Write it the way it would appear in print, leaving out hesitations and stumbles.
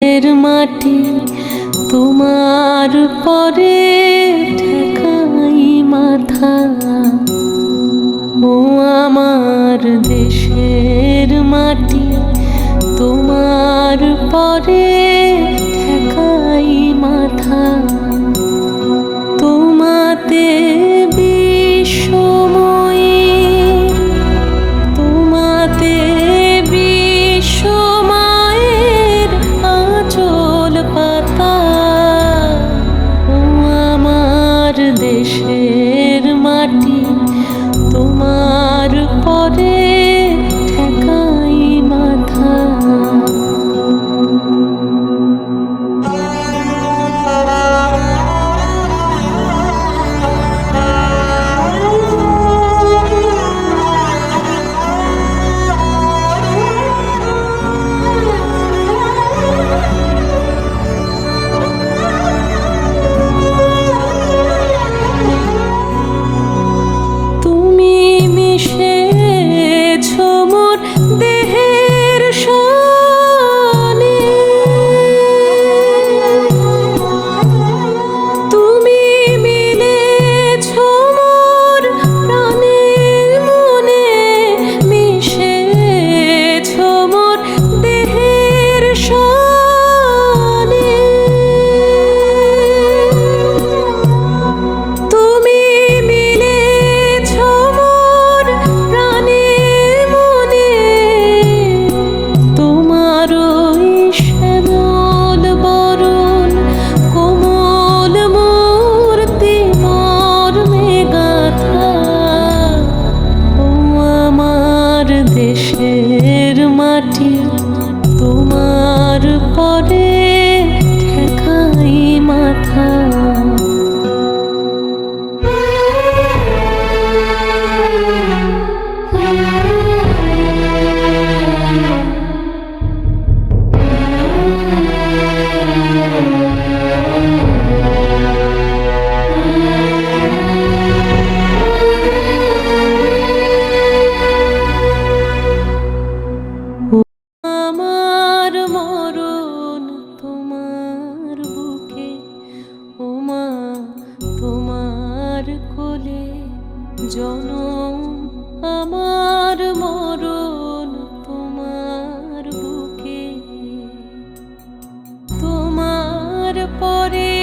এর মাটি তোমার পরে ঠেকাই মাথা। ও আমার দেশের মাটি তোমার পরে ঠেকাই মাথা। তোমাতে বিশ্বময়ী, তোমাতে বিশ্বমায়ের আঁচল পাতা। ও আমার দেশের মাটি তোমার পরে ঠেকাই মাথা। তুমি মিশেছ মোর দেহের সনে, তুমি মিলেছ মোর প্রাণের মনে, মিশেছ মোর দেহের সনে। তুমি মিলেছ মোর প্রাণের মনে, তোমার ওই শ্যামল বরণ কোমল মূর্তি মর্মে গাঁথা। ও আমার দেশের মাটি তোমার পরে ঠেকাই মাথা। আমার মরণ তোমার বুকে, ওমা তোমার কোলে জনম। আমার মরণ তোমার বুকে, তোমার পরে